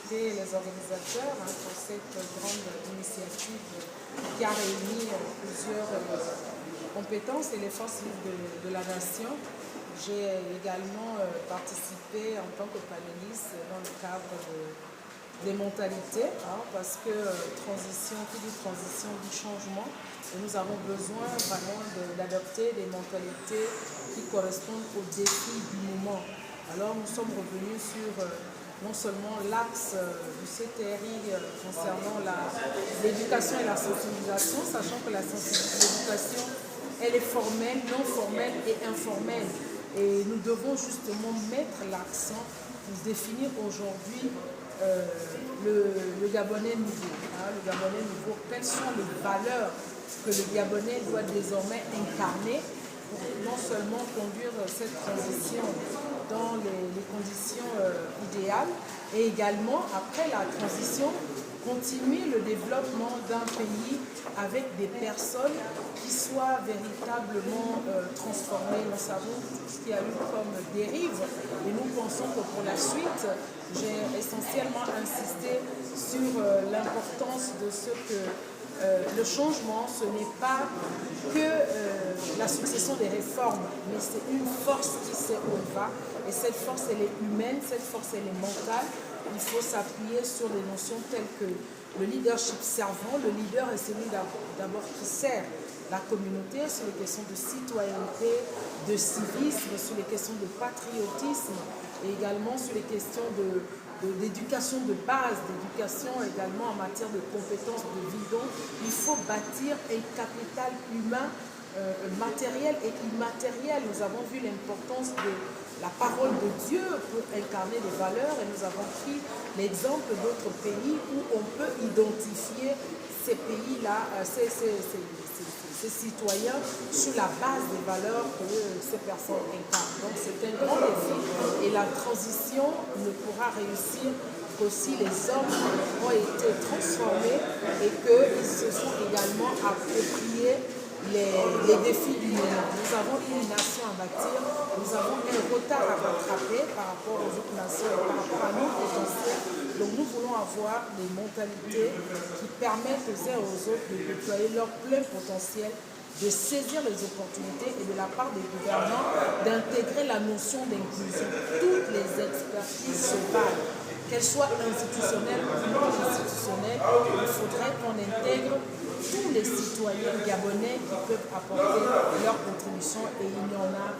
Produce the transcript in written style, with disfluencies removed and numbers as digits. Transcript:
féliciter les organisateurs pour cette grande initiative qui a réuni plusieurs compétences et les forces de la nation. J'ai également participé en tant que panéliste dans le cadre des mentalités, parce que transition, qui dit transition, dit changement, et nous avons besoin vraiment d'adopter des mentalités qui correspondent aux défis du moment. Alors nous sommes revenus sur non seulement l'axe du CTRI concernant l'éducation et la sensibilisation, sachant que l'éducation, elle est formelle, non formelle et informelle. Et nous devons justement mettre l'accent pour définir aujourd'hui le Gabonais nouveau. Le Gabonais nouveau, quelles sont les valeurs que le Gabonais doit désormais incarner pour non seulement conduire cette transition dans les conditions idéales, et également, après la transition, continuer le développement d'un pays avec des personnes qui soient véritablement transformées. Nous savons ce qu'il y a eu comme dérive et nous pensons que pour la suite, j'ai essentiellement insisté sur l'importance de ce que le changement, ce n'est pas que la succession des réformes, mais c'est une force qui sait où on va. Et cette force, elle est humaine, cette force, elle est mentale. Il faut s'appuyer sur des notions telles que le leadership servant. Le leader est celui d'abord qui sert la communauté sur les questions de citoyenneté, de civisme, sur les questions de patriotisme et également sur les questions d'éducation de base, d'éducation également en matière de compétences de vie. Donc, il faut bâtir un capital humain matériel et immatériel. Nous avons vu l'importance de la parole de Dieu pour incarner des valeurs et nous avons pris l'exemple d'autres pays où on peut identifier ces pays-là, ces citoyens sur la base des valeurs que ces personnes incarnent. Donc c'est un grand défi et la transition ne pourra réussir que si les hommes ont été transformés et qu'ils se sont également appropriés les défis du moment. Nous avons une nation à bâtir, nous avons un retard à rattraper par rapport aux autres nations et par rapport à nos potentiels. Donc nous voulons avoir des mentalités qui permettent aux uns et aux autres de déployer leur plein potentiel, de saisir les opportunités et de la part des gouvernants d'intégrer la notion d'inclusion. Toutes les expertises se valent, qu'elles soient institutionnelles ou non institutionnelles. Il faudrait qu'on intègre tous les citoyens gabonais qui peuvent apporter leur contribution et il y en a